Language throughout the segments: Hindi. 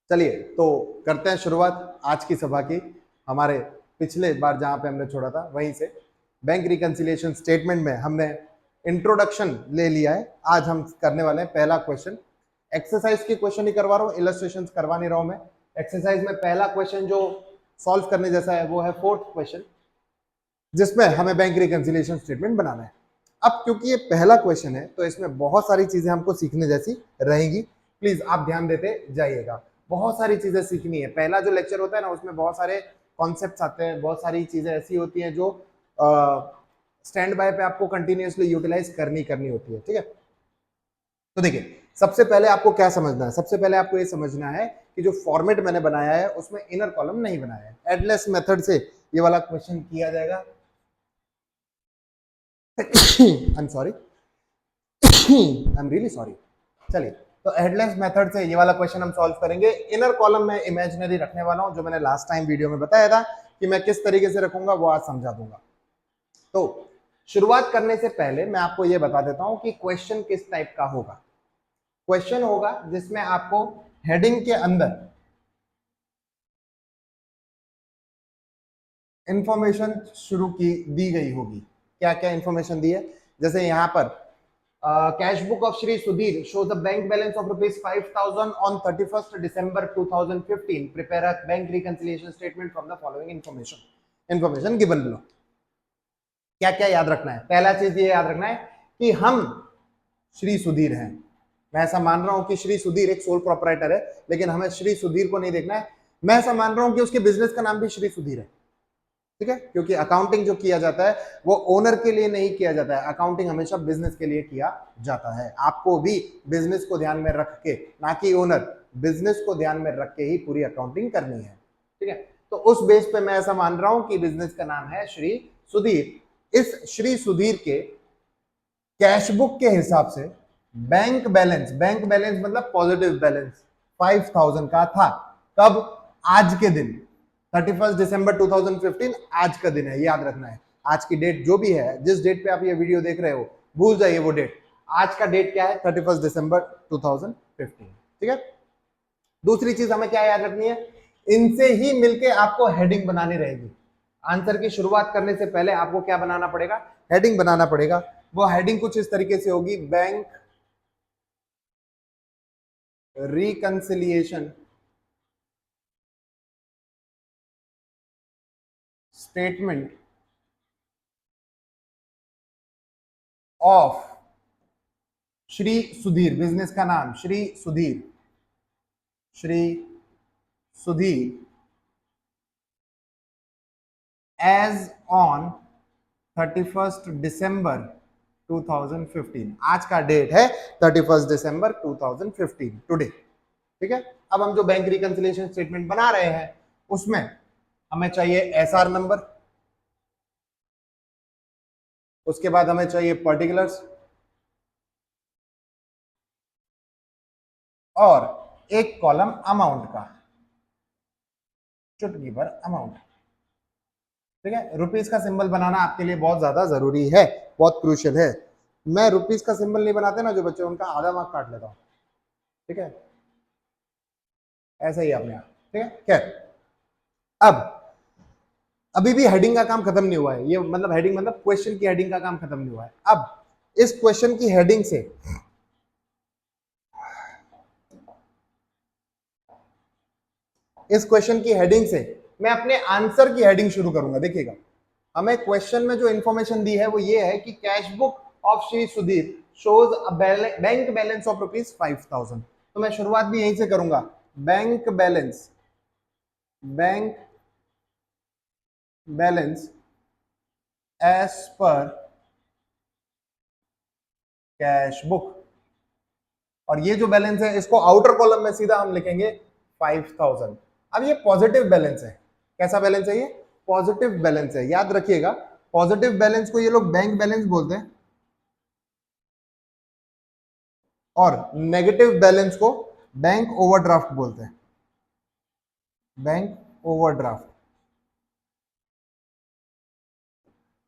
चलिए तो करते हैं शुरुआत आज की सभा की। हमारे पिछले बार जहां पे हमने छोड़ा था वहीं से बैंक रिकंसिलिएशन स्टेटमेंट में हमने इंट्रोडक्शन ले लिया है। आज हम करने वाले हैं पहला क्वेश्चन। एक्सरसाइज की क्वेश्चन ही करवा रहा हूँ, इलस्ट्रेशन करवा नहीं रहा हूं मैं। एक्सरसाइज में पहला क्वेश्चन जो सॉल्व करने जैसा है वो है फोर्थ क्वेश्चन, जिसमें हमें बैंक रिकंसिलिएशन स्टेटमेंट बनाना है। अब क्योंकि ये पहला क्वेश्चन है तो इसमें बहुत सारी चीजें हमको सीखने जैसी रहेंगी। प्लीज आप ध्यान देते जाइएगा, बहुत सारी चीजें सीखनी है। पहला जो लेक्चर होता है ना उसमें बहुत सारे कॉन्सेप्ट्स आते हैं, बहुत सारी चीजें ऐसी होती हैं जो स्टैंड बाय पे आपको कंटिन्यूअसली यूटिलाइज करनी होती है। ठीक है, तो देखिए सबसे पहले आपको क्या समझना है। सबसे पहले आपको ये समझना है कि जो फॉर्मेट मैंने बनाया है उसमें इनर कॉलम नहीं बनाया है। एडलेस मेथड से ये वाला क्वेश्चन किया जाएगा। I am sorry, I am really sorry. चलिए तो हेडलेस मेथड से ये वाला क्वेश्चन हम सॉल्व करेंगे। इनर कॉलम में इमेजिनरी रखने वाला हूं, जो मैंने लास्ट टाइम वीडियो में बताया था कि मैं किस तरीके से रखूंगा वो आज समझा दूंगा। तो शुरुआत करने से पहले मैं आपको ये बता देता हूं कि क्वेश्चन किस टाइप का होगा। क्वेश्चन होगा जिसमें आपको हेडिंग के अंदर इंफॉर्मेशन शुरू की दी गई होगी। क्या क्या इंफॉर्मेशन दी है, जैसे यहां पर cash book of Shri Sudhir shows a bank balance of rupees 5,000 on 31st December 2015. Prepare a bank reconciliation statement from the following information given below. क्या क्या याद रखना है? पहला चीज ये याद रखना है कि हम श्री सुधीर हैं। मैं ऐसा मान रहा हूं कि श्री सुधीर एक सोल प्रोपराइटर है, लेकिन हमें श्री सुधीर को नहीं देखना है। मैं ऐसा मान रहा हूं कि उसके बिजनेस का नाम भी श्री सुधीर है। ठीक है, क्योंकि अकाउंटिंग जो किया जाता है वो ओनर के लिए नहीं किया जाता है, अकाउंटिंग हमेशा बिजनेस के लिए किया जाता है। आपको भी बिजनेस को ध्यान में रख के, ना कि ओनर, बिजनेस को ध्यान में रख के ही पूरी अकाउंटिंग करनी है। ठीक है, तो उस बेस पे मैं ऐसा मान रहा हूं कि बिजनेस का नाम है श्री सुधीर। इस श्री सुधीर के कैश बुक के हिसाब से बैंक बैलेंस मतलब पॉजिटिव बैलेंस 5,000 का था। कब? आज के दिन 31 दिसंबर 2015 आज का दिन है, याद रखना है। आज की डेट जो भी है, जिस डेट पे आप ये वीडियो देख रहे हो भूल जाइए वो डेट। आज का डेट क्या है? 31 दिसंबर 2015। ठीक है, दूसरी चीज हमें क्या याद रखनी है, इनसे ही मिलके आपको हेडिंग बनानी रहेगी। आंसर की शुरुआत करने से पहले आपको क्या बनाना पड़ेगा? हेडिंग बनाना पड़ेगा। वो हेडिंग कुछ इस तरीके से होगी, bank reconciliation statement of Shri Sudhir. Business का नाम श्री सुधीर, श्री सुधीर एज ऑन 31 दिसंबर 2015। आज का डेट है 31 दिसंबर 2015, टुडे। ठीक है, अब हम जो बैंक रिकंसिलिएशन स्टेटमेंट बना रहे हैं उसमें हमें चाहिए एसआर नंबर, उसके बाद हमें चाहिए पर्टिकुलर्स और एक कॉलम अमाउंट का, चुटकी भर अमाउंट। ठीक है, रुपीस का सिंबल बनाना आपके लिए बहुत ज्यादा जरूरी है, बहुत क्रूशियल है। मैं रुपीस का सिंबल नहीं बनाते ना जो बच्चे, उनका आधा मार्क काट लेता हूं। ठीक है, ऐसा ही आपने। ठीक है, खैर अब अभी भी हेडिंग का काम खत्म नहीं हुआ है। ये मतलब हेडिंग मतलब क्वेश्चन की हेडिंग का काम खत्म नहीं हुआ है। अब इस क्वेश्चन की हेडिंग से मैं अपने आंसर की हेडिंग शुरू करूंगा। देखिएगा, हमें क्वेश्चन में जो इंफॉर्मेशन दी है वो ये है कि cash book of Shri Sudhir shows a bank balance of rupees 5,000। तो मैं शुरुआत भी यहीं से करूंगा, bank balance as per cash book. और ये जो बैलेंस है इसको आउटर कॉलम में सीधा हम लिखेंगे 5,000। अब ये पॉजिटिव बैलेंस है। कैसा बैलेंस है ये? पॉजिटिव बैलेंस है। याद रखिएगा, पॉजिटिव बैलेंस को ये लोग बैंक बैलेंस बोलते हैं और नेगेटिव बैलेंस को बैंक ओवरड्राफ्ट बोलते हैं। Bank overdraft.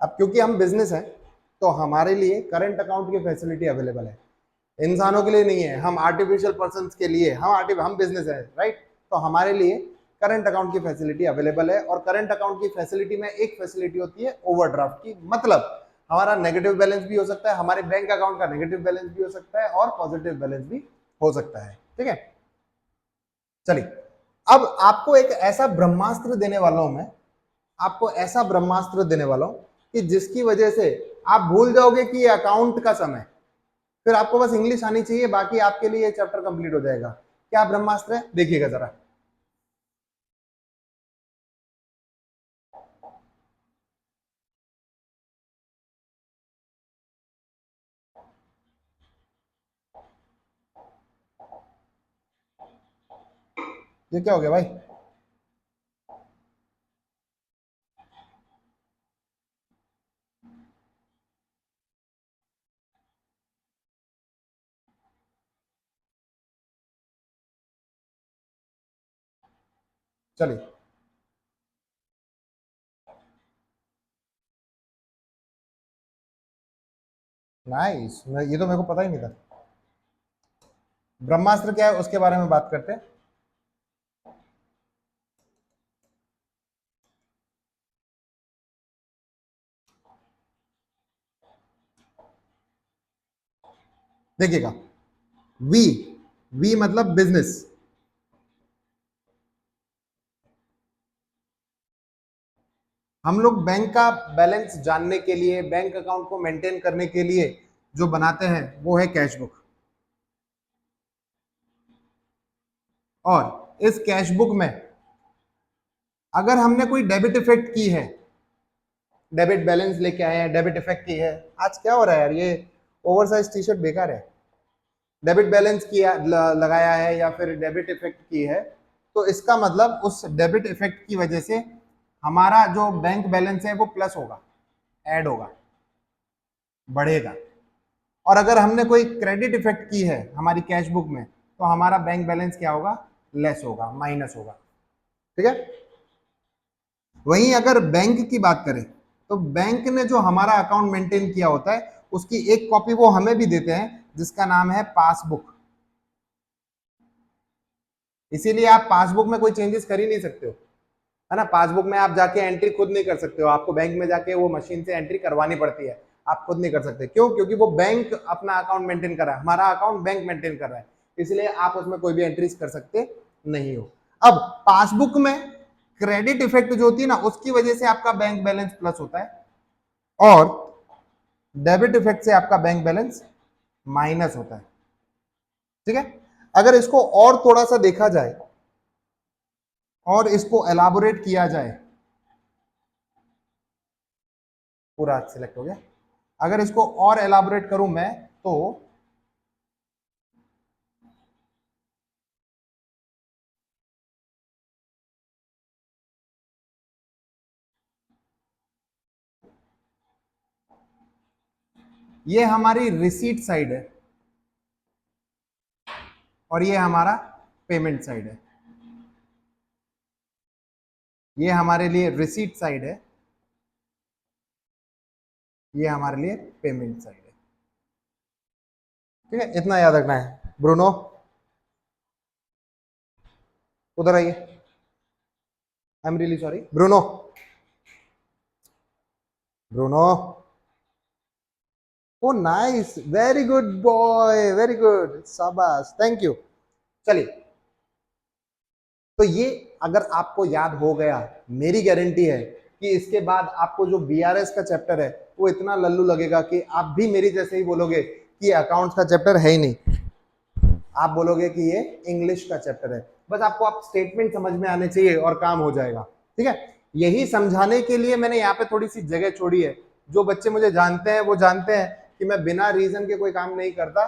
अब क्योंकि हम बिजनेस हैं तो हमारे लिए करंट अकाउंट की फैसिलिटी अवेलेबल है, इंसानों के लिए नहीं है। हम आर्टिफिशियल पर्सन के लिए, हम बिजनेस है, राइट। तो हमारे लिए करंट अकाउंट की फैसिलिटी अवेलेबल है। और करंट अकाउंट की फैसिलिटी में एक फैसिलिटी होती है ओवरड्राफ्ट की, मतलब हमारा नेगेटिव बैलेंस भी हो सकता है, हमारे बैंक अकाउंट का नेगेटिव बैलेंस भी हो सकता है और पॉजिटिव बैलेंस भी हो सकता है। ठीक है, चलिए अब आपको एक ऐसा ब्रह्मास्त्र देने वाला हूं मैं, आपको ऐसा ब्रह्मास्त्र देने वाला हूं कि जिसकी वजह से आप भूल जाओगे कि ये अकाउंट का समय, फिर आपको बस इंग्लिश आनी चाहिए, बाकी आपके लिए ये चैप्टर कंप्लीट हो जाएगा। क्या ब्रह्मास्त्र है देखिएगा जरा। ये क्या हो गया भाई? चलिए, नाइस, ये तो मेरे को पता ही नहीं था। ब्रह्मास्त्र क्या है उसके बारे में बात करते हैं। देखिएगा, वी, वी मतलब बिजनेस। हम लोग बैंक का बैलेंस जानने के लिए, बैंक अकाउंट को मेंटेन करने के लिए जो बनाते हैं वो है कैश बुक। और इस कैश बुक में अगर हमने कोई डेबिट इफेक्ट की है, डेबिट बैलेंस लेके आए हैं, डेबिट इफेक्ट की है, आज क्या हो रहा है यार, ये ओवरसाइज टी शर्ट बेकार है, डेबिट बैलेंस किया लगाया है या फिर डेबिट इफेक्ट की है, तो इसका मतलब उस डेबिट इफेक्ट की वजह से हमारा जो बैंक बैलेंस है वो प्लस होगा, ऐड होगा, बढ़ेगा। और अगर हमने कोई क्रेडिट इफेक्ट की है हमारी कैश बुक में, तो हमारा बैंक बैलेंस क्या होगा, लेस होगा, माइनस होगा। ठीक है, वहीं अगर बैंक की बात करें तो बैंक ने जो हमारा अकाउंट मेंटेन किया होता है उसकी एक कॉपी वो हमें भी देते हैं जिसका नाम है पासबुक। इसीलिए आप पासबुक में कोई चेंजेस कर ही नहीं सकते हो, है ना। पासबुक में आप जाके एंट्री खुद नहीं कर सकते हो, आपको बैंक में जाके वो मशीन से एंट्री करवानी पड़ती है, आप खुद नहीं कर सकते। क्यों? क्योंकि वो बैंक अपना अकाउंट मेंटेन कर रहा है, हमारा अकाउंट बैंक मेंटेन कर रहा है, इसलिए आप उसमें कोई भी एंट्रीज कर सकते नहीं हो। अब पासबुक में क्रेडिट इफेक्ट जो होती है ना, उसकी वजह से आपका बैंक बैलेंस प्लस होता है और डेबिट इफेक्ट से आपका बैंक बैलेंस माइनस होता है। ठीक है, अगर इसको और थोड़ा सा देखा जाए और इसको एलाबोरेट किया जाए, पूरा सिलेक्ट हो गया, अगर इसको और एलाबोरेट करूं मैं तो ये हमारी रिसीट साइड है और ये हमारा पेमेंट साइड है। ये हमारे लिए रिसीट साइड है, ये हमारे लिए पेमेंट साइड है। ठीक है, इतना याद रखना है। ब्रूनो उधर आइए, I am really sorry, Bruno, Bruno, oh nice, very good boy, very good, शाबाश, थैंक यू। चलिए, तो ये अगर आपको याद हो गया, मेरी गारंटी है कि इसके बाद आपको जो बीआरएस का चैप्टर है वो इतना लल्लू लगेगा कि आप भी मेरी जैसे ही बोलोगे कि अकाउंट्स का चैप्टर है ही नहीं, आप बोलोगे कि ये इंग्लिश का चैप्टर है। बस आपको आप स्टेटमेंट समझ में आने चाहिए और काम हो जाएगा। ठीक है, यही समझाने के लिए मैंने यहाँ पे थोड़ी सी जगह छोड़ी है। जो बच्चे मुझे जानते हैं वो जानते हैं कि मैं बिना रीजन के कोई काम नहीं करता।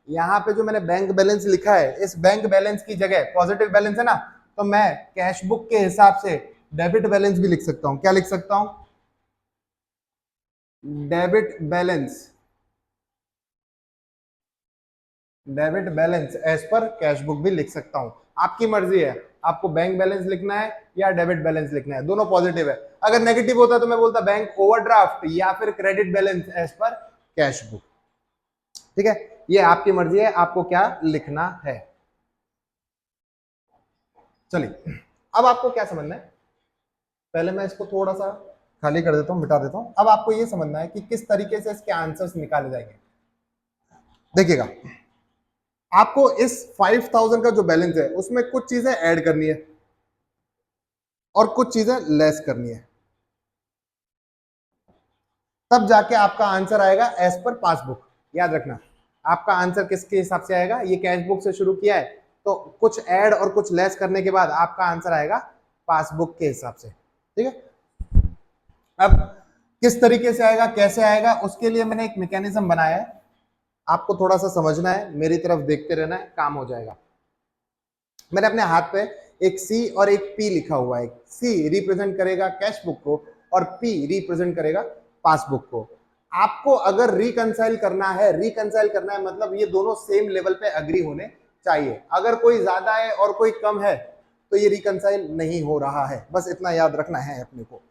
यहाँ पे जो मैंने बैंक बैलेंस लिखा है, इस बैंक बैलेंस की जगह पॉजिटिव बैलेंस है ना, तो मैं कैश बुक के हिसाब से डेबिट बैलेंस भी लिख सकता हूँ। क्या लिख सकता हूँ? Debit balance, debit balance as per cash book भी लिख सकता हूं। आपकी मर्जी है, आपको बैंक बैलेंस लिखना है या डेबिट बैलेंस लिखना है, दोनों पॉजिटिव है। अगर नेगेटिव होता तो मैं बोलता बैंक ओवरड्राफ्ट या फिर credit balance as per cash book. ठीक है, ये आपकी मर्जी है, आपको क्या लिखना है। चलिए अब आपको क्या समझना है, पहले मैं इसको थोड़ा सा खाली कर देता हूं, मिटा देता हूं। अब आपको ये समझना है कि किस तरीके से इसके आंसर्स निकाले जाएंगे। देखिएगा, आपको इस 5000 का जो बैलेंस है उसमें कुछ चीजें ऐड करनी है और कुछ चीजें लेस करनी है, तब जाके आपका आंसर आएगा एज पर पासबुक। याद रखना, आपका आंसर किसके हिसाब से आएगा, ये कैश बुक से शुरू किया है तो कुछ ऐड और कुछ लेस करने के बाद आपका आंसर आएगा पासबुक के हिसाब से। ठीक है, अब किस तरीके से आएगा, कैसे आएगा, उसके लिए मैंने एक मैकेनिज्म बनाया है, आपको थोड़ा सा समझना है, मेरी तरफ देखते रहना है, काम हो जाएगा। मैंने अपने हाथ पे एक सी और एक पी लिखा हुआ है। सी रिप्रेजेंट करेगा कैश बुक को और पी रिप्रेजेंट करेगा पासबुक को। आपको अगर रिकंसाइल करना है मतलब ये दोनों सेम लेवल पे अग्री होने चाहिए। अगर कोई ज्यादा है और कोई कम है तो ये रिकंसाइल नहीं हो रहा है, बस इतना याद रखना है अपने को।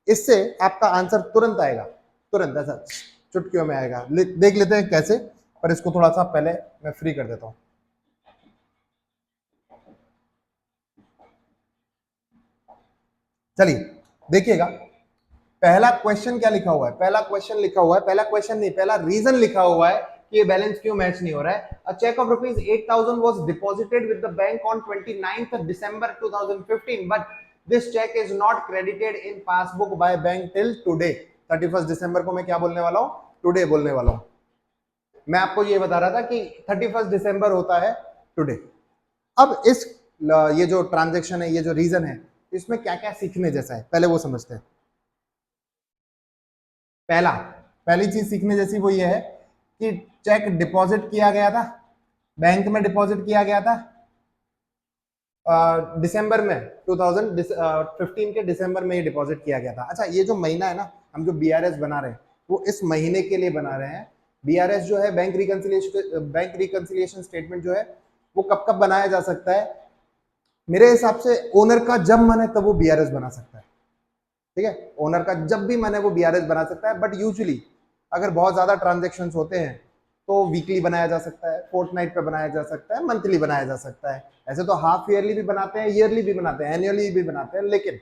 इससे आपका आंसर तुरंत आएगा, तुरंत ऐसा चुटकियों में आएगा। देख लेते हैं कैसे, पर इसको थोड़ा सा पहले मैं फ्री कर देता हूं। चलिए देखिएगा, पहला क्वेश्चन क्या लिखा हुआ है, पहला रीजन लिखा हुआ है कि ये बैलेंस क्यों मैच नहीं हो रहा है। A cheque of rupees 8000 was deposited with the bank on 29th December 2015 but this cheque is not credited in passbook by bank till today. 31 दिसंबर को मैं क्या बोलने वाला हूं, टुडे बोलने वाला हूं। मैं आपको ये बता रहा था कि 31 दिसंबर होता है टुडे। अब इस ये जो ट्रांजैक्शन है, ये जो रीजन है, इसमें क्या क्या सीखने जैसा है पहले वो समझते हैं। पहली चीज सीखने जैसी वो ये है कि चेक डिपॉजिट किया गया था, बैंक में डिपॉजिट किया गया था दिसंबर में 2015 के दिसंबर में ये डिपॉजिट किया गया था। अच्छा, ये जो महीना है ना, हम जो बीआरएस बना रहे हैं वो इस महीने के लिए बना रहे हैं। बीआरएस जो है बैंक रिकंसिलिएशन स्टेटमेंट जो है वो कब कब बनाया जा सकता है, मेरे हिसाब से ओनर का जब मन है तब वो बीआरएस बना सकता है। ठीक है, ओनर का जब भी मन है वो बीआरएस बना सकता है, बट यूजुअली अगर बहुत ज्यादा ट्रांजेक्शन्स होते हैं तो वीकली बनाया जा सकता है, फोर्टनाइट पे बनाया जा सकता है, मंथली बनाया जा सकता है। ऐसे तो हाफ ईयरली भी बनाते हैं, ईयरली भी बनाते हैं, एनुअली भी बनाते हैं, लेकिन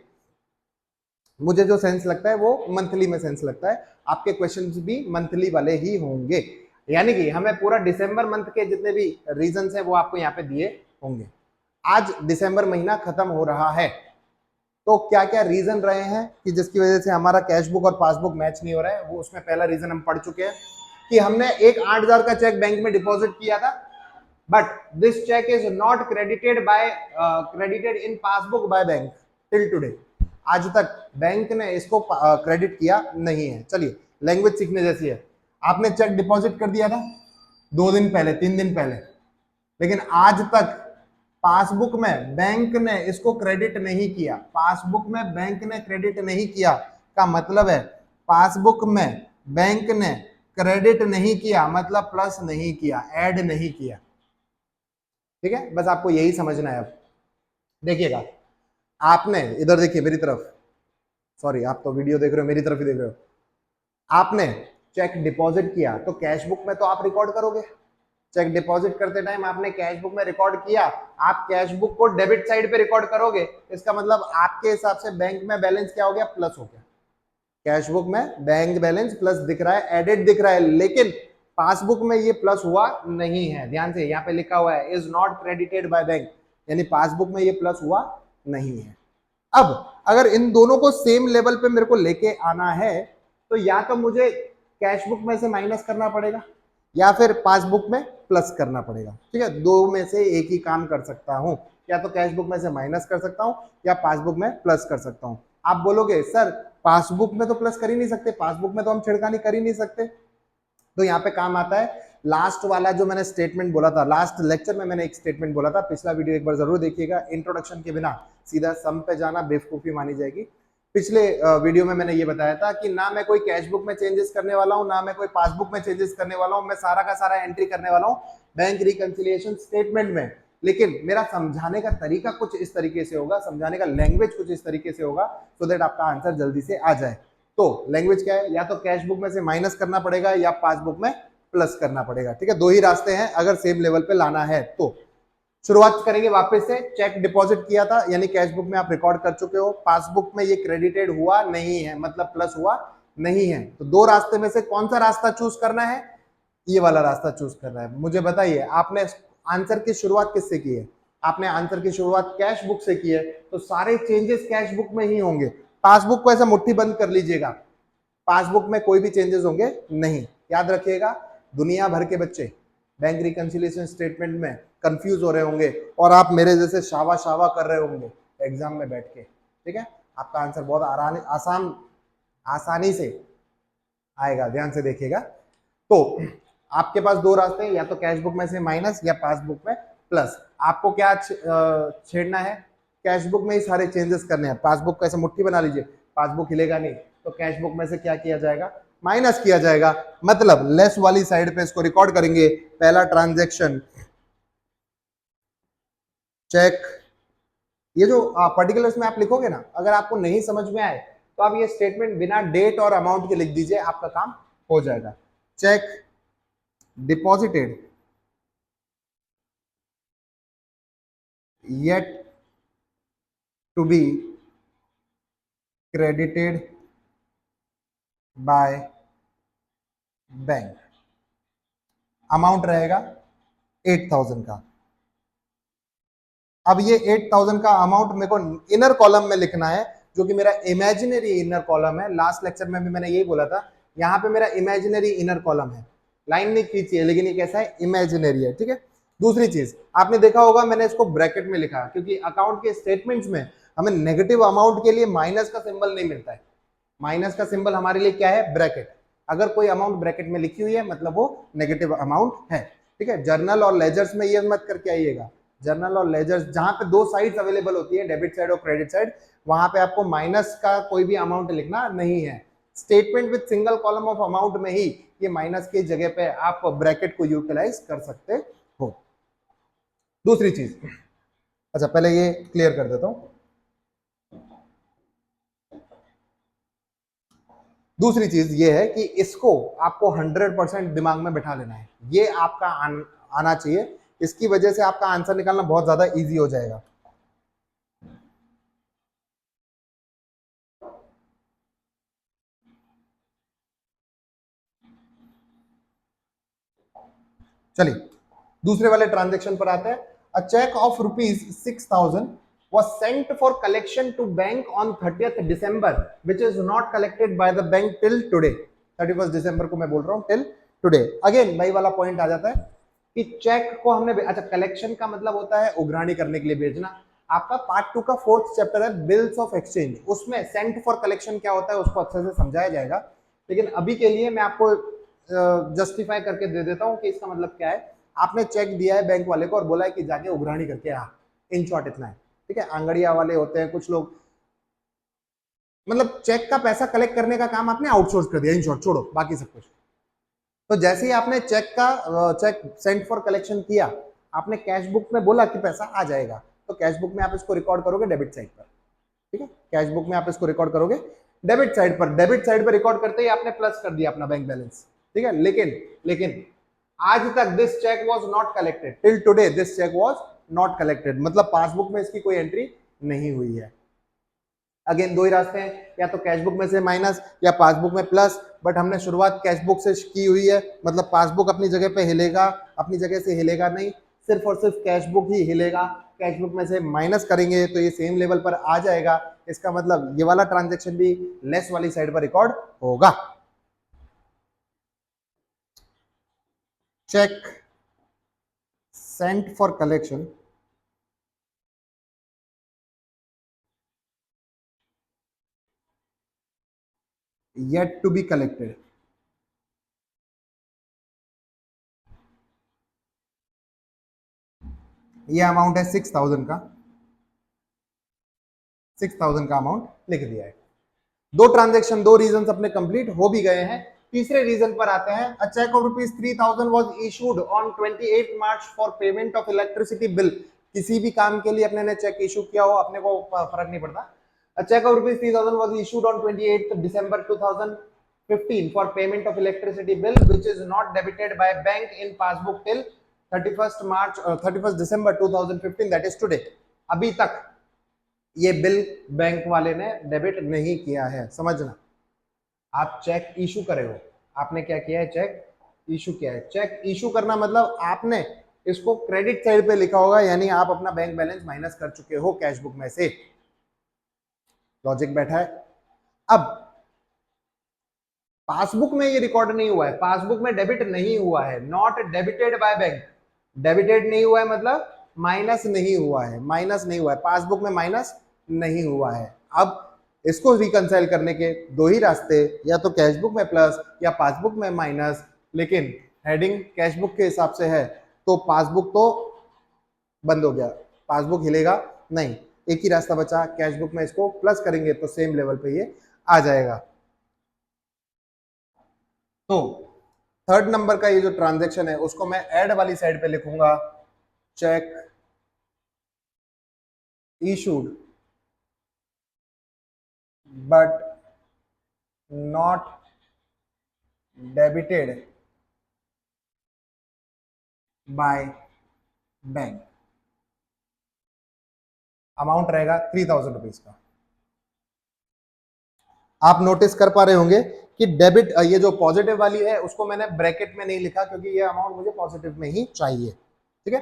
मुझे जो सेंस लगता है वो मंथली में सेंस लगता है। आपके क्वेश्चंस भी मंथली वाले ही होंगे, यानी कि हमें पूरा दिसंबर मंथ के जितने भी रीजंस हैं वो आपको यहाँ पे दिए होंगे। आज दिसंबर महीना खत्म हो रहा है, तो क्या क्या रीजन रहे हैं कि जिसकी वजह से हमारा कैश बुक और पासबुक मैच नहीं हो रहा है, वो उसमें पहला रीजन हम पढ़ चुके हैं कि हमने एक 8000 का चेक बैंक में डिपॉजिट किया था, but this cheque is not credited in passbook by bank till today. आज तक बैंक ने इसको क्रेडिट किया नहीं है। चलिए, लैंग्वेज सीखने जैसी है। आपने चेक डिपॉजिट कर दिया था 2 दिन पहले, 3 दिन पहले, लेकिन आज तक पासबुक में बैंक ने इसको क्रेडिट नहीं किया। पासबुक में बैंक ने क्रेडिट नहीं किया का मतलब है पासबुक में बैंक ने क्रेडिट नहीं किया मतलब प्लस नहीं किया, ऐड नहीं किया। ठीक है, बस आपको यही समझना है। अब देखिएगा, आपने इधर देखिए मेरी तरफ, सॉरी आप तो वीडियो देख रहे हो, मेरी तरफ ही देख रहे हो। आपने चेक डिपॉजिट किया तो कैश बुक में तो आप रिकॉर्ड करोगे। चेक डिपॉजिट करते टाइम आपने कैश बुक में रिकॉर्ड किया, आप कैश बुक को डेबिट साइड पे रिकॉर्ड करोगे। इसका मतलब आपके हिसाब से बैंक में बैलेंस क्या हो गया, प्लस हो गया। कैश बुक में बैंक बैलेंस प्लस दिख रहा है, एडेड दिख रहा है, लेकिन पासबुक में ये प्लस हुआ नहीं है। ध्यान से, यहाँ पे लिखा हुआ है is not credited by bank, यानी पासबुक में ये प्लस हुआ नहीं है। अब अगर इन दोनों को सेम लेवल पे मेरे को लेके आना है तो या तो मुझे कैश बुक में से माइनस करना पड़ेगा या फिर पासबुक में प्लस करना पड़ेगा। ठीक है, दो में से एक ही काम कर सकता हूं, या तो कैश बुक में से माइनस कर सकता हूं या पासबुक में प्लस कर सकता हूं। आप बोलोगे सर पासबुक में तो प्लस कर ही नहीं सकते, पासबुक में तो हम छिड़कानी कर ही नहीं सकते, तो यहाँ पे काम आता है लास्ट वाला जो मैंने स्टेटमेंट बोला था। लास्ट लेक्चर में मैंने एक स्टेटमेंट बोला था, पिछला वीडियो एक बार जरूर देखिएगा। इंट्रोडक्शन के बिना सीधा सम पे जाना बेवकूफी मानी जाएगी। पिछले वीडियो में मैंने ये बताया था कि ना मैं कोई कैश बुक में चेंजेस करने वाला हूं, ना मैं कोई पासबुक में चेंजेस करने वाला हूं, मैं सारा का सारा एंट्री करने वाला हूं बैंक रिकंसिलिएशन स्टेटमेंट में। लेकिन मेरा समझाने का तरीका कुछ इस तरीके से होगा, समझाने का लैंग्वेज कुछ इस तरीके से होगा, सो दैट आपका आंसर जल्दी से आ जाए। तो लैंग्वेज क्या है, या तो कैश बुक में से माइनस करना पड़ेगा या पासबुक में प्लस करना पड़ेगा। ठीक है, दो ही रास्ते हैं अगर सेम लेवल पे लाना है तो। शुरुआत करेंगे वापस से। चेक डिपॉजिट किया था यानी कैश बुक में आप रिकॉर्ड कर चुके हो, पासबुक में ये क्रेडिटेड हुआ नहीं है, मतलब प्लस हुआ नहीं है। तो दो रास्ते में से कौन सा रास्ता चूज करना है? ये वाला रास्ता चूज करना है। मुझे बताइए, आपने आंसर की शुरुआत किससे की है? आपने आंसर की शुरुआत कैश बुक से की है, तो सारे चेंजेस कैश बुक में ही होंगे। पासबुक को ऐसा मुट्ठी बंद कर लीजिएगा, पासबुक में कोई भी चेंजेस होंगे नहीं। याद रखिएगा, दुनिया भर के बच्चे बैंक रिकंसिलिएशन स्टेटमेंट में कंफ्यूज हो रहे होंगे और आप मेरे जैसे शावा शावा कर रहे होंगे एग्जाम में बैठ के। ठीक है, आपका आंसर बहुत आसानी से आएगा, ध्यान से देखिएगा। तो आपके पास दो रास्ते हैं, या तो कैश बुक में से माइनस या पासबुक में प्लस। आपको क्या छेड़ना है? कैश बुक में ही सारे चेंजेस करने हैं। पासबुक को ऐसे मुट्ठी बना लीजिए, पासबुक हिलेगा नहीं, तो कैश बुक में से क्या किया जाएगा? माइनस किया जाएगा। मतलब लेस वाली साइड पे इसको रिकॉर्ड करेंगे। पहला ट्रांजैक्शन चेक, ये जो पर्टिकुलर्स में आप लिखोगे ना, अगर आपको नहीं समझ में आए तो आप ये स्टेटमेंट बिना डेट और अमाउंट के लिख दीजिए, आपका काम हो जाएगा। Check deposited yet to be credited by bank. Amount रहेगा 8,000 का। अब ये 8,000 का अमाउंट मेरे को इनर कॉलम में लिखना है, जो कि मेरा इमेजिनरी इनर कॉलम है। लास्ट लेक्चर में भी मैंने यही बोला था, यहाँ पे मेरा इमेजिनरी इनर कॉलम है। लाइन नहीं खींची है, लेकिन ये कैसा है? इमेजिनरी है। ठीक है, दूसरी चीज आपने देखा होगा, मैंने इसको ब्रैकेट में लिखा क्योंकि अकाउंट के स्टेटमेंट्स में हमें नेगेटिव अमाउंट के लिए माइनस का सिंबल नहीं मिलता है। माइनस का सिंबल हमारे लिए क्या है? ब्रैकेट। अगर कोई अमाउंट ब्रैकेट में लिखी हुई है मतलब वो नेगेटिव अमाउंट है। ठीक है, जर्नल और लेजर्स में ये मत करके आइएगा। जर्नल और लेजर्स जहां पे दो साइड्स अवेलेबल होती है, डेबिट साइड और क्रेडिट साइड, वहां पे आपको माइनस का कोई भी अमाउंट लिखना नहीं है। Statement with single column of amount में ही ये माइनस की जगह पे आप ब्रैकेट को यूटिलाइज कर सकते हो। दूसरी चीज, अच्छा पहले ये क्लियर कर देता हूं। दूसरी चीज ये है कि इसको आपको 100% दिमाग में बैठा लेना है, ये आपका आना चाहिए। इसकी वजह से आपका आंसर निकालना बहुत ज्यादा इजी हो जाएगा। चलिए दूसरे वाले ट्रांजैक्शन पर आते हैं। A cheque of ₹6,000 was sent for collection to bank on 30th December which is not collected by the bank till today। 31st दिसंबर को मैं बोल रहा हूं, टिल टुडे। अगेन भाई वाला पॉइंट आ जाता है कि चेक को हमने, अच्छा कलेक्शन का मतलब होता है उघराणी करने के लिए भेजना। आपका पार्ट 2 का 4th चैप्टर है बिल्स ऑफ एक्सचेंज, उसमें सेंट फॉर कलेक्शन क्या होता है उसको अच्छे से समझाया जाएगा। लेकिन अभी के लिए मैं आपको जस्टिफाई करके दे देता हूं कि इसका मतलब क्या है। आपने चेक दिया है बैंक वाले को और बोला है कि जाके उघराणी करके आ, इन शॉर्ट इतना है। ठीक है, आंगड़िया वाले होते हैं कुछ लोग, मतलब चेक का पैसा कलेक्ट करने का काम आपने आउटसोर्स कर दिया, इन शॉर्ट, छोड़ो बाकी सब कुछ। तो जैसे ही आपने चेक सेंड फॉर कलेक्शन किया, आपने कैश बुक में बोला कि पैसा आ जाएगा, तो कैश बुक में आप इसको रिकॉर्ड करोगे डेबिट साइड पर। ठीक है, कैश बुक में आप इसको रिकॉर्ड करोगे डेबिट साइड पर। डेबिट साइड पर रिकॉर्ड करते ही आपने प्लस कर दिया अपना बैंक बैलेंस। ठीक है, लेकिन आज तक this cheque was not collected, till today this cheque was not collected, मतलब पासबुक में इसकी कोई एंट्री नहीं हुई है। अगेन दो ही रास्ते हैं, या तो कैश बुक में से माइनस या पासबुक में प्लस। बट हमने शुरुआत कैश बुक से की हुई है, मतलब पासबुक अपनी जगह पे हिलेगा, अपनी जगह से हिलेगा नहीं, सिर्फ और सिर्फ कैश बुक ही हिलेगा। कैश बुक में से माइनस करेंगे तो ये सेम लेवल पर आ जाएगा। इसका मतलब ये वाला ट्रांजेक्शन भी लेस वाली साइड पर रिकॉर्ड होगा। Cheque sent for collection yet to be collected, ये अमाउंट है 6,000 का। 6,000 का अमाउंट लिख दिया है। दो ट्रांजैक्शन, दो रीजन अपने कंप्लीट हो भी गए हैं। तीसरे रीजन पर आते हैं। A cheque of ₹3,000 was issued on 28 March for payment of electricity bill. किसी भी काम के लिए अपने ने चेक इशू किया हो, अपने को फर्क नहीं पड़ता। A cheque of ₹3,000 was issued on 28 December 2015 for payment of electricity bill which is not debited by bank in passbook till 31 December 2015, that is today, अभी तक ये बिल बैंक वाले ने डेबिट नहीं किया है। समझना, आप चेक इशू करे हो, आपने क्या किया है, चेक इशू किया है। चेक इशू करना मतलब आपने इसको क्रेडिट साइड पे लिखा होगा, यानी आप अपना बैंक बैलेंस माइनस कर चुके हो कैश बुक में से। लॉजिक बैठा है। अब पासबुक में ये रिकॉर्ड नहीं हुआ है, पासबुक में डेबिट नहीं हुआ है, not debited by bank. Debited नहीं हुआ है मतलब माइनस नहीं हुआ है, माइनस नहीं हुआ है, पासबुक में माइनस नहीं हुआ है। अब इसको रिकंसाइल करने के दो ही रास्ते, या तो कैशबुक में प्लस या पासबुक में माइनस, लेकिन हेडिंग कैशबुक के हिसाब से है तो पासबुक तो बंद हो गया, पासबुक हिलेगा नहीं। एक ही रास्ता बचा, कैशबुक में इसको प्लस करेंगे तो सेम लेवल पे ये आ जाएगा। तो थर्ड नंबर का ये जो ट्रांजैक्शन है उसको मैं ऐड वाली साइड पे लिखूंगा, check issued but not debited by bank. Amount रहेगा 3000 रुपीज का। आप नोटिस कर पा रहे होंगे कि डेबिट, ये जो पॉजिटिव वाली है उसको मैंने ब्रैकेट में नहीं लिखा क्योंकि ये अमाउंट मुझे पॉजिटिव में ही चाहिए। ठीक है,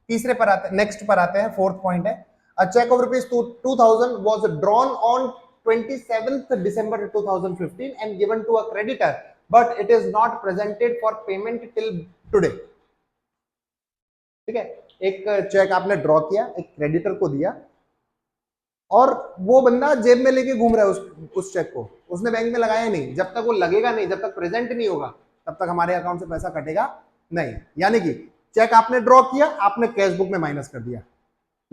तीसरे पर आते, नेक्स्ट पर आते हैं, फोर्थ पॉइंट है, a cheque of rupees 2000 was drawn on 27th December 2015 and given to a creditor but it is not presented for payment till today। ठीक है, एक चेक आपने ड्रॉ किया, एक क्रेडिटर को दिया और वो बंदा जेब में लेके घूम रहा है उस चेक को, उसने बैंक में लगाया नहीं। जब तक वो लगेगा नहीं, जब तक प्रेजेंट नहीं होगा, तब तक हमारे अकाउंट से पैसा कटेगा नहीं। यानी कि चेक आपने ड्रॉ किया, आपने कैश बुक में माइनस कर दिया,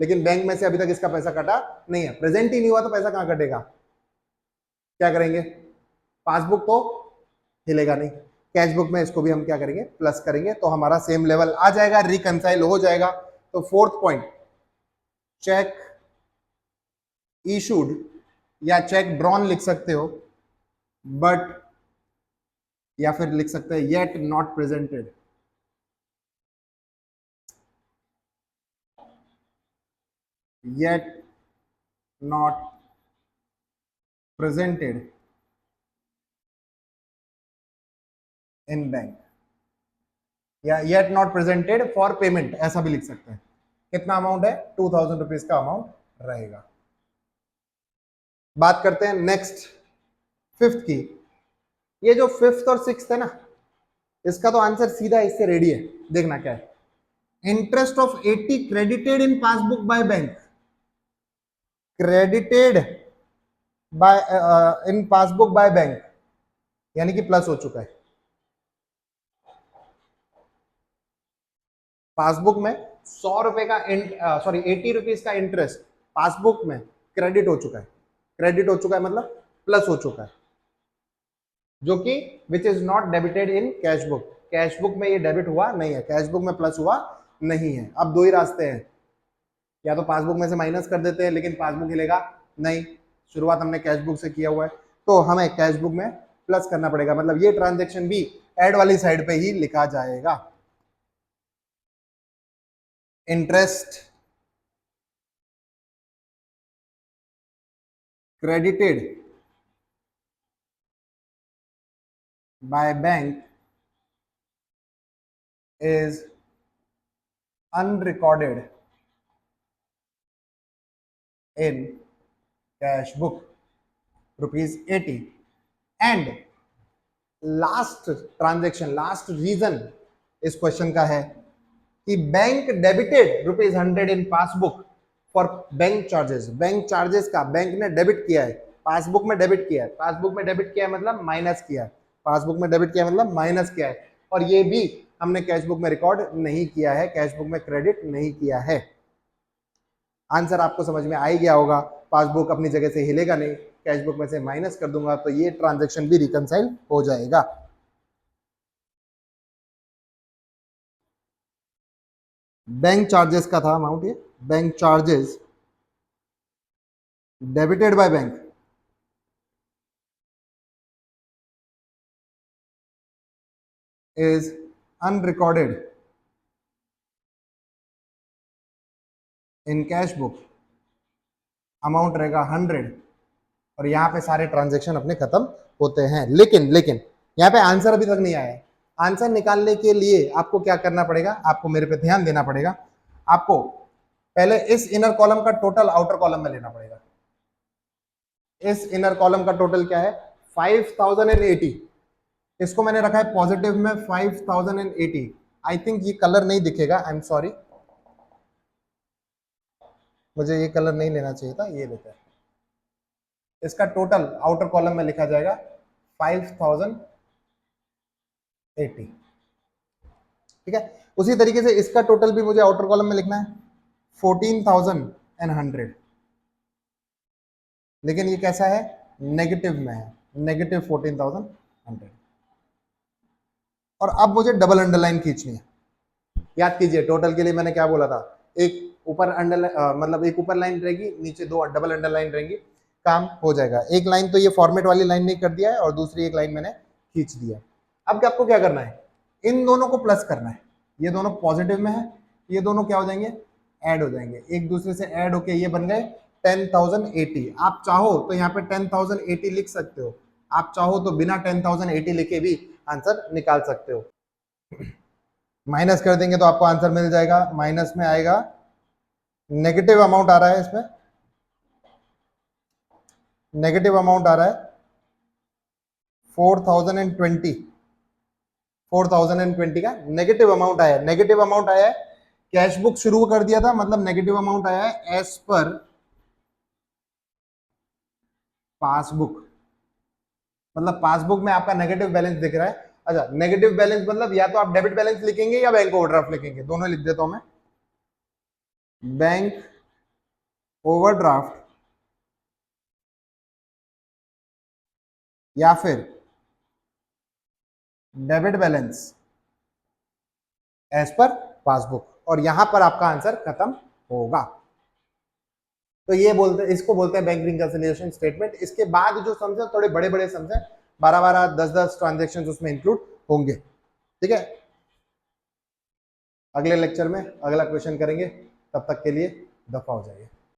लेकिन बैंक में से अभी तक इसका पैसा कटा नहीं है, प्रेजेंट ही नहीं हुआ तो पैसा कहां कटेगा। क्या करेंगे, पासबुक तो हिलेगा नहीं, कैश बुक में इसको भी हम क्या करेंगे, प्लस करेंगे, तो हमारा सेम लेवल आ जाएगा, रिकंसाइल हो जाएगा। तो फोर्थ पॉइंट, चेक इशूड या चेक ड्रॉन लिख सकते हो, बट या फिर लिख सकते हैं yet not presented, yet not presented in bank, या yet not presented for payment, ऐसा भी लिख सकते हैं। कितना अमाउंट है, 2000 रुपीज का अमाउंट रहेगा। बात करते हैं नेक्स्ट फिफ्थ की। ये जो फिफ्थ और सिक्स्थ है ना, इसका तो आंसर सीधा इससे रेडी है, देखना क्या है। Interest of 80 credited in passbook by bank, credited bye in passbook by bank, यानी कि प्लस हो चुका है। पासबुक में 100 रुपए का सॉरी 80 रुपीज का इंटरेस्ट पासबुक में क्रेडिट हो चुका है, क्रेडिट हो चुका है मतलब प्लस हो चुका है, जो कि which is not debited in cash book. Cash book में ये डेबिट हुआ नहीं है, कैश बुक में प्लस हुआ नहीं है। अब दो ही रास्ते हैं, या तो पासबुक में से माइनस कर देते हैं लेकिन पासबुक हिलेगा नहीं, शुरुआत हमने कैश बुक से किया हुआ है, तो हमें कैश बुक में प्लस करना पड़ेगा, मतलब ये ट्रांजेक्शन भी एड वाली साइड पे ही लिखा जाएगा। Interest credited by bank is unrecorded in cash book ₹80 and last transaction, last reason इस क्वेश्चन का है कि bank debited ₹100 in passbook for bank charges. Bank charges का बैंक ने डेबिट किया है, पासबुक में डेबिट किया है, पासबुक में डेबिट किया है मतलब माइनस किया है, पासबुक में डेबिट किया है मतलब माइनस किया है, और ये भी हमने कैश बुक में रिकॉर्ड नहीं किया है, कैश बुक में क्रेडिट नहीं किया है। आंसर आपको समझ में आ ही गया होगा, पासबुक अपनी जगह से हिलेगा नहीं, कैश बुक में से माइनस कर दूंगा तो ये ट्रांजेक्शन भी रिकंसाइल हो जाएगा। बैंक चार्जेस का था अमाउंट, ये bank charges debited by bank is unrecorded in cash book amount रहेगा 100 और यहाँ पे सारे ट्रांजेक्शन अपने खत्म होते हैं। लेकिन लेकिन यहाँ पे आंसर अभी तक नहीं आया है। आंसर निकालने के लिए आपको क्या करना पड़ेगा, आपको मेरे पे ध्यान देना पड़ेगा। आपको पहले इस इनर कॉलम का टोटल आउटर कॉलम में लेना पड़ेगा। इस इनर कॉलम का टोटल क्या है 5080। इसको मैंने रखा है पॉजिटिव में 5080। आई थिंक ये कलर नहीं दिखेगा, आई एम सॉरी, मुझे ये कलर नहीं लेना चाहिए था, ये लेते हैं। इसका टोटल आउटर कॉलम में लिखा जाएगा 5080। ठीक है, उसी तरीके से इसका टोटल भी मुझे आउटर कॉलम में लिखना है 14100। लेकिन ये कैसा है, नेगेटिव में है, नेगेटिव 14100। और अब मुझे डबल अंडरलाइन खींचनी है। याद कीजिए टोटल के लिए मैंने क्या बोला था, एक ऊपर अंडरलाइन मतलब एक ऊपर लाइन रहेगी, नीचे दो डबल अंडरलाइन रहेंगी, काम हो जाएगा। एक लाइन तो ये फॉर्मेट वाली लाइन नहीं कर दिया है और दूसरी एक लाइन मैंने खींच दिया। अब आपको क्या करना है, इन दोनों को प्लस करना है। ये दोनों पॉजिटिव में है, ये दोनों क्या हो जाएंगे, ऐड हो जाएंगे, एक दूसरे से ऐड होके ये बन गए 10080। आप चाहो तो यहाँ पे 10080 लिख सकते हो, आप चाहो तो बिना 10080 लिखे भी आंसर निकाल सकते हो। माइनस कर देंगे तो आपको आंसर मिल जाएगा, माइनस में आएगा, नेगेटिव अमाउंट आ रहा है, इसमें नेगेटिव अमाउंट आ रहा है 4020। 4020 का नेगेटिव अमाउंट आया है। नेगेटिव अमाउंट आया है, कैश बुक शुरू कर दिया था, मतलब नेगेटिव अमाउंट आया है एज पर पासबुक। मतलब पासबुक में आपका नेगेटिव बैलेंस दिख रहा है। अच्छा, नेगेटिव बैलेंस मतलब या तो आप डेबिट बैलेंस लिखेंगे या बैंक ओवरड्राफ्ट लिखेंगे, दोनों लिख देता हूं मैं। बैंक ओवरड्राफ्ट या फिर debit balance as per passbook, और यहां पर आपका आंसर खत्म होगा। तो ये बोलते, इसको बोलते हैं बैंक रिकंसिलिएशन स्टेटमेंट। इसके बाद जो सम्स है थोड़े बड़े बड़े सम्स है, 12 10 ट्रांजेक्शन उसमें इंक्लूड होंगे। ठीक है, अगले लेक्चर में अगला क्वेश्चन करेंगे, तब तक के लिए दफा हो जाइए।